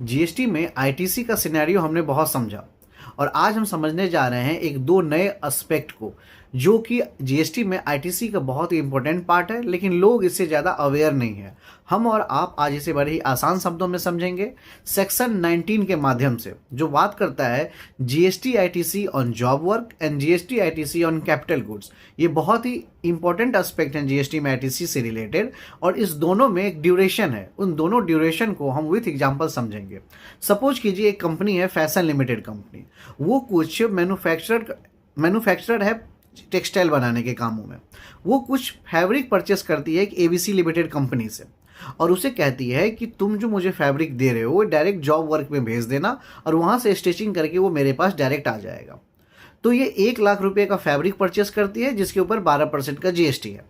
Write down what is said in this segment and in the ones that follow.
GST में ITC का scenario हमने बहुत समझा और आज हम समझने जा रहे हैं एक दो नए एस्पेक्ट को जो कि जीएसटी में आईटीसी का बहुत ही इंपॉर्टेंट पार्ट है, लेकिन लोग इससे ज़्यादा अवेयर नहीं है। हम और आप आज इसे बड़े ही आसान शब्दों में समझेंगे सेक्शन 19 के माध्यम से, जो बात करता है GST ITC on job work and GST ITC on capital goods. ये बहुत ही इंपॉर्टेंट एस्पेक्ट हैं जीएसटी में आईटीसी से रिलेटेड, और इस दोनों में एक ड्यूरेशन है। उन दोनों ड्यूरेशन को हम विथ एग्जांपल समझेंगे। सपोज कीजिए एक कंपनी है फैशन लिमिटेड कंपनी, वो कुछ मैन्युफैक्चरर है टेक्सटाइल बनाने के कामों में। वो कुछ फैब्रिक परचेस करती है एक एबीसी लिमिटेड कंपनी से और उसे कहती है कि तुम जो मुझे फैब्रिक दे रहे हो वो डायरेक्ट जॉब वर्क में भेज देना और वहाँ से स्टिचिंग करके वो मेरे पास डायरेक्ट आ जाएगा। तो ये 1,00,000 रुपये का फैब्रिक परचेस करती है जिसके ऊपर 12% का जीएसटी है।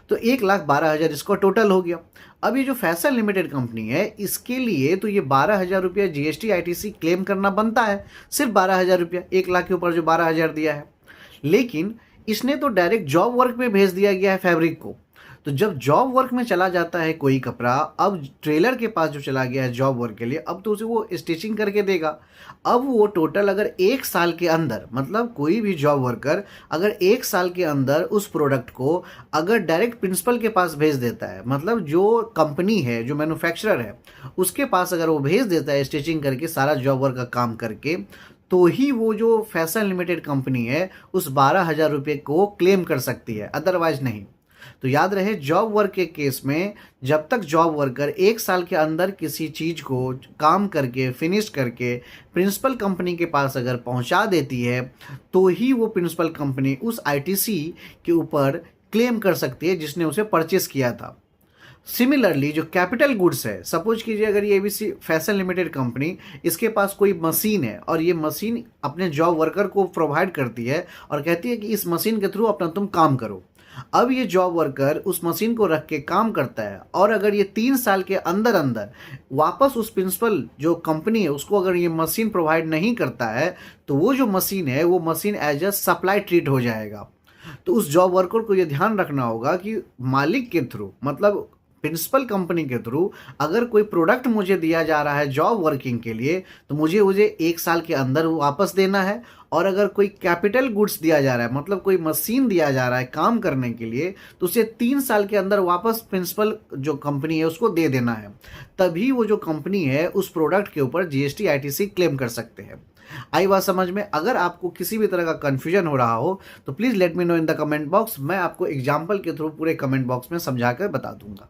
तो 1,12,000 इसका टोटल हो गया। अब ये जो फैशन लिमिटेड कंपनी है इसके लिए तो ये 12,000 रुपया जीएसटी आईटीसी क्लेम करना बनता है, सिर्फ 12,000 रुपया, 1,00,000 के ऊपर जो 12,000 दिया है। लेकिन इसने तो डायरेक्ट जॉब वर्क में भेज दिया गया है फैब्रिक को। तो जब जॉब वर्क में चला जाता है कोई कपड़ा, अब ट्रेलर के पास जो चला गया है जॉब वर्क के लिए, अब तो उसे वो स्टिचिंग करके देगा। अब वो टोटल अगर 1 साल के अंदर, मतलब कोई भी जॉब वर्कर अगर 1 साल के अंदर उस प्रोडक्ट को अगर डायरेक्ट प्रिंसिपल के पास भेज देता है, मतलब जो कंपनी है, जो मैन्युफैक्चरर है उसके पास अगर वो भेज देता है स्टिचिंग करके, सारा जॉब वर्क का काम करके, तो ही वो जो फैशन लिमिटेड कंपनी है उस 12,000 रुपये को क्लेम कर सकती है, अदरवाइज नहीं। तो याद रहे, जॉब वर्क के केस में जब तक जॉब वर्कर 1 साल के अंदर किसी चीज़ को काम करके फिनिश करके प्रिंसिपल कंपनी के पास अगर पहुंचा देती है, तो ही वो प्रिंसिपल कंपनी उस आईटीसी के ऊपर क्लेम कर सकती है जिसने उसे परचेस किया था। सिमिलरली जो कैपिटल गुड्स है, सपोज कीजिए अगर ये एबीसी फैशन लिमिटेड कंपनी, इसके पास कोई मशीन है और ये मशीन अपने जॉब वर्कर को प्रोवाइड करती है और कहती है कि इस मशीन के थ्रू अपना तुम काम करो। अब ये जॉब वर्कर उस मशीन को रख के काम करता है और अगर ये 3 साल के अंदर अंदर वापस उस प्रिंसिपल जो कंपनी है उसको अगर ये मशीन प्रोवाइड नहीं करता है, तो वो जो मशीन है वो machine as a supply treat हो जाएगा। तो उस जॉब वर्कर को ये ध्यान रखना होगा कि मालिक के थ्रू, मतलब प्रिंसिपल कंपनी के थ्रू अगर कोई प्रोडक्ट मुझे दिया जा रहा है जॉब वर्किंग के लिए, तो मुझे 1 साल के अंदर वापस देना है। और अगर कोई कैपिटल गुड्स दिया जा रहा है, मतलब कोई मशीन दिया जा रहा है काम करने के लिए, तो उसे 3 साल के अंदर वापस प्रिंसिपल जो कंपनी है उसको दे देना है। तभी वो जो कंपनी है उस प्रोडक्ट के ऊपर जीएसटी आईटीसी क्लेम कर सकते हैं। आई बात समझ में? अगर आपको किसी भी तरह का कन्फ्यूजन हो रहा हो तो please let me know in the comment box. मैं आपको एग्जाम्पल के थ्रू पूरे कमेंट बॉक्स में समझा कर बता दूंगा।